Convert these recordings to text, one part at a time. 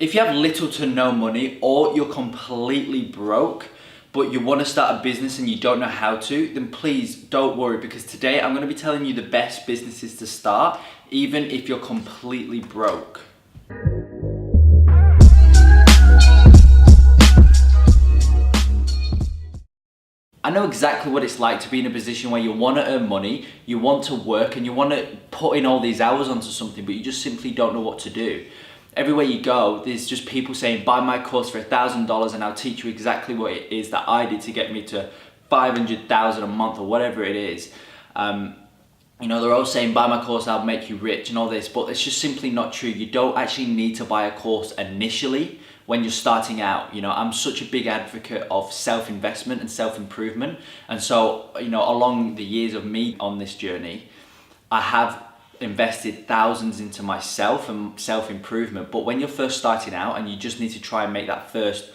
If you have little to no money or you're completely broke, but you want to start a business and you don't know how to, then please don't worry, because today I'm going to be telling you the best businesses to start, even if you're completely broke. I know exactly what it's like to be in a position where you want to earn money, you want to work, and you want to put in all these hours onto something, but you just simply don't know what to do. Everywhere you go, there's just people saying, buy my course for $1,000 and I'll teach you exactly what it is that I did to get me to 500,000 a month or whatever it is. You know, they're all saying, buy my course, I'll make you rich and all this, but it's just simply not true. You don't actually need to buy a course initially when you're starting out. You know, I'm such a big advocate of self-investment and self-improvement. And so, you know, along the years of me on this journey, I have invested thousands into myself and self-improvement. But when you're first starting out and you just need to try and make that first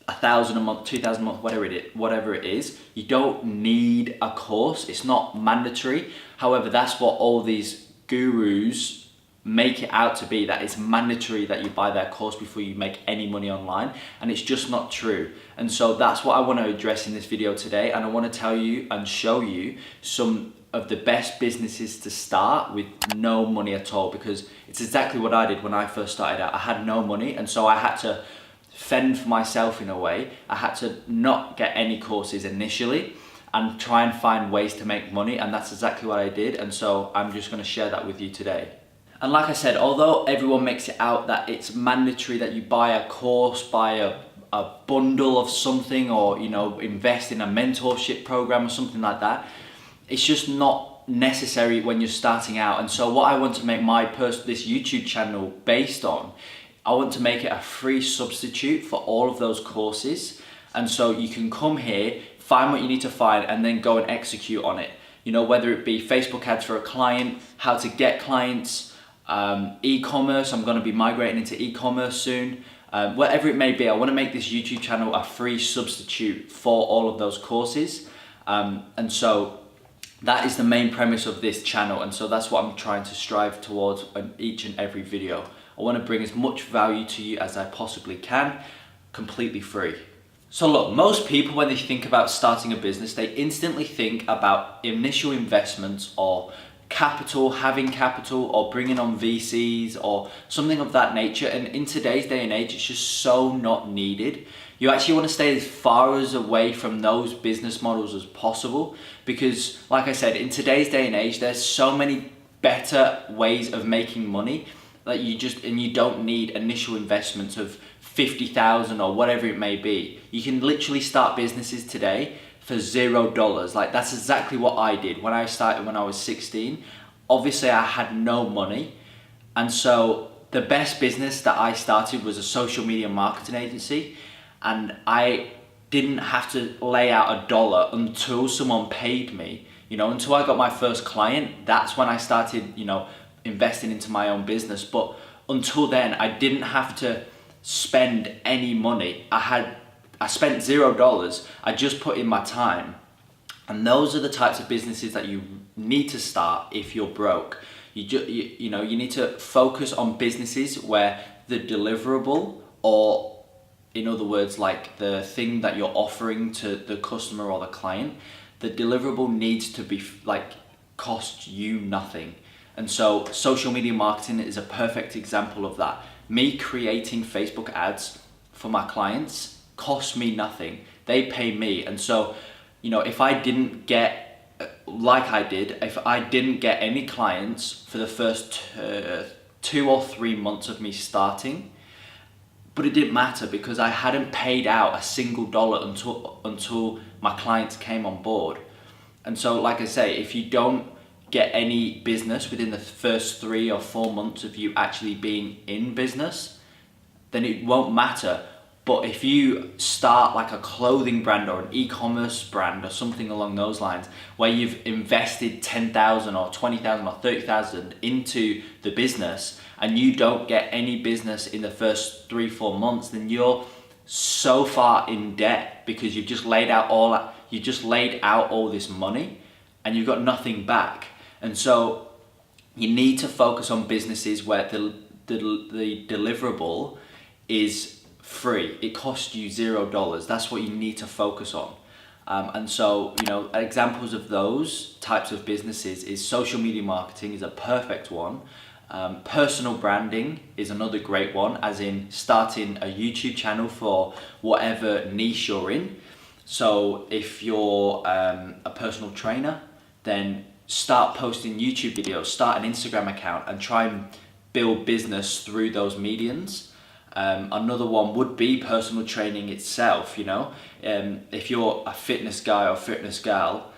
1,000 a month, 2,000 a month, whatever it is, you don't need a course. It's not mandatory. However, that's what all these gurus make it out to be, that it's mandatory that you buy their course before you make any money online, and it's just not true. And so that's what I want to address in this video today, and I want to tell you and show you some of the best businesses to start with no money at all, because it's exactly what I did when I first started out. I had no money, and so I had to fend for myself in a way. I had to not get any courses initially and try and find ways to make money, and that's exactly what I did. And so I'm just going to share that with you today. And like I said, although everyone makes it out that it's mandatory that you buy a course, buy a bundle of something, or, you know, invest in a mentorship program or something like that, it's just not necessary when you're starting out. And so what I want to make this YouTube channel based on, I want to make it a free substitute for all of those courses. And so you can come here, find what you need to find, and then go and execute on it. You know, whether it be Facebook ads for a client, how to get clients, e-commerce. I'm going to be migrating into e-commerce soon. Whatever it may be, I want to make this YouTube channel a free substitute for all of those courses. And so that is the main premise of this channel. And so that's what I'm trying to strive towards in each and every video. I want to bring as much value to you as I possibly can, completely free. So look, most people, when they think about starting a business, they instantly think about initial investments or capital, having capital, or bringing on VCs or something of that nature. And in today's day and age, it's just so not needed. You actually want to stay as far as away from those business models as possible, because like I said, in today's day and age, there's so many better ways of making money that you don't need initial investments of 50,000 or whatever it may be. You can literally start businesses today for $0. Like, that's exactly what I did when I started when I was 16. Obviously, I had no money. And so the best business that I started was a social media marketing agency. And I didn't have to lay out $1 until someone paid me. You know, until I got my first client, that's when I started, you know, investing into my own business. But until then, I didn't have to spend any money. I spent $0. I just put in my time. And those are the types of businesses that you need to start if you're broke. You know, you need to focus on businesses where the deliverable, or in other words, like the thing that you're offering to the customer or the client, the deliverable needs to be like cost you nothing. And so social media marketing is a perfect example of that. Me creating Facebook ads for my clients cost me nothing. They pay me. And so, you know, if I didn't get, like I did, if I didn't get any clients for the first 2 or 3 months of me starting, but it didn't matter, because I hadn't paid out a single dollar until my clients came on board. And so, like I say, if you don't get any business within the first 3 or 4 months of you actually being in business, then it won't matter. But if you start like a clothing brand or an e-commerce brand or something along those lines, where you've invested 10,000 or 20,000 or 30,000 into the business, and you don't get any business in the first 3-4 months, then you're so far in debt, because you've just laid out all this money and you've got nothing back. And so you need to focus on businesses where the deliverable is free. It costs you $0. That's what you need to focus on. And so, you know, examples of those types of businesses is social media marketing is a perfect one. Personal branding is another great one, as in starting a YouTube channel for whatever niche you're in. So if you're a personal trainer, then start posting YouTube videos, start an Instagram account, and try and build business through those mediums. Another one would be personal training itself. You know, if you're a fitness guy or fitness gal,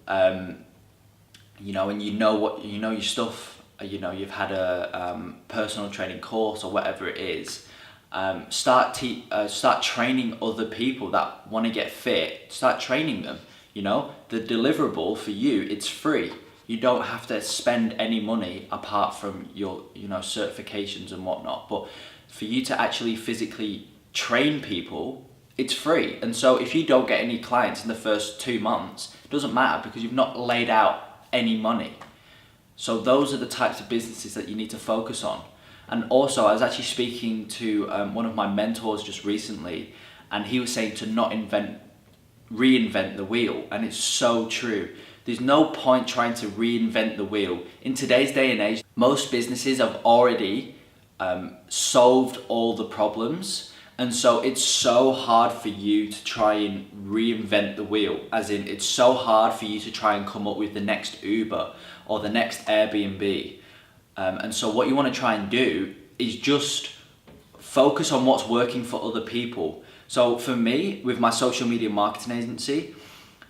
you know, and you know your stuff. You know, you've had a personal training course or whatever it is. Start training other people that want to get fit. Start training them. You know, the deliverable for you, it's free. You don't have to spend any money apart from your, you know, certifications and whatnot. But for you to actually physically train people, it's free. And so if you don't get any clients in the first 2 months, it doesn't matter because you've not laid out any money. So those are the types of businesses that you need to focus on. And also, I was actually speaking to one of my mentors just recently, and he was saying to not reinvent the wheel. And it's so true. There's no point trying to reinvent the wheel. In today's day and age, most businesses have already solved all the problems. And so it's so hard for you to try and reinvent the wheel. As in, it's so hard for you to try and come up with the next Uber or the next Airbnb. And so what you want to try and do is just focus on what's working for other people. So for me, with my social media marketing agency,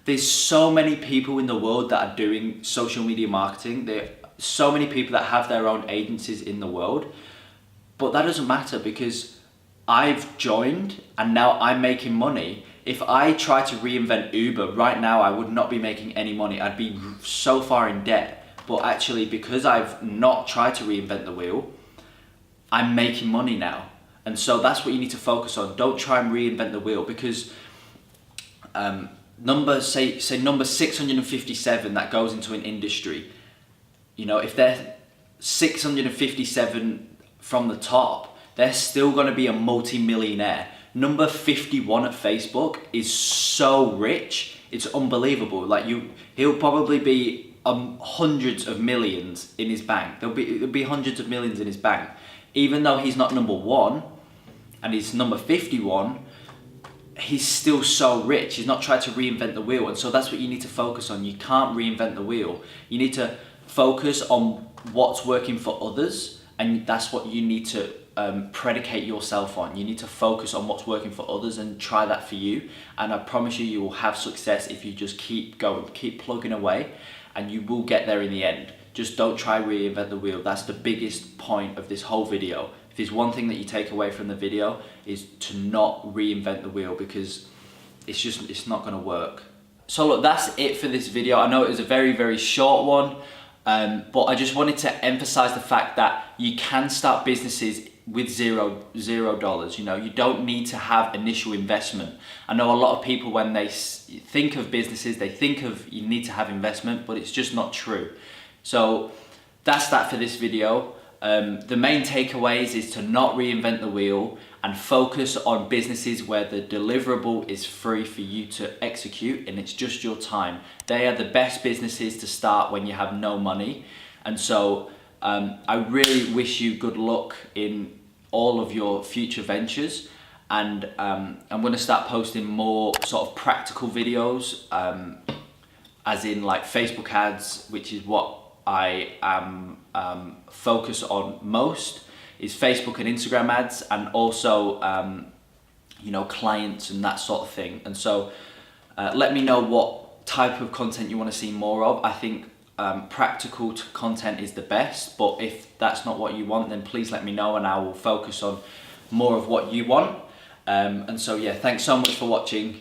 there's so many people in the world that are doing social media marketing. There are so many people that have their own agencies in the world. But that doesn't matter because I've joined and now I'm making money. If I try to reinvent Uber right now, I would not be making any money. I'd be so far in debt. But actually, because I've not tried to reinvent the wheel, I'm making money now. And so that's what you need to focus on. Don't try and reinvent the wheel, because number 657 that goes into an industry, you know, if they're 657 from the top, they're still going to be a multi-millionaire. Number 51 at Facebook is so rich, it's unbelievable. Like he'll probably be hundreds of millions in his bank. There'll be hundreds of millions in his bank. Even though he's not number one and he's number 51, he's still so rich. He's not tried to reinvent the wheel. And so that's what you need to focus on. You can't reinvent the wheel. You need to focus on what's working for others, and that's what you need to predicate yourself on. You need to focus on what's working for others and try that for you. And I promise you, you will have success if you just keep going, keep plugging away, and you will get there in the end. Just don't try reinvent the wheel. That's the biggest point of this whole video. If there's one thing that you take away from the video, is to not reinvent the wheel, because it's not gonna work. So look, that's it for this video. I know it was a very, very short one, but I just wanted to emphasize the fact that you can start businesses with $0. You know, you don't need to have initial investment. I know a lot of people, when they think of businesses, they think of you need to have investment, but it's just not true. So that's that for this video. The main takeaways is to not reinvent the wheel and focus on businesses where the deliverable is free for you to execute and it's just your time. They are the best businesses to start when you have no money. And so I really wish you good luck in all of your future ventures. And I'm going to start posting more sort of practical videos, as in like Facebook ads, which is what I am focus on most, is Facebook and Instagram ads, and also you know, clients and that sort of thing. And so let me know what type of content you want to see more of. I think practical content is the best, but if that's not what you want, then please let me know and I will focus on more of what you want. And so yeah, thanks so much for watching.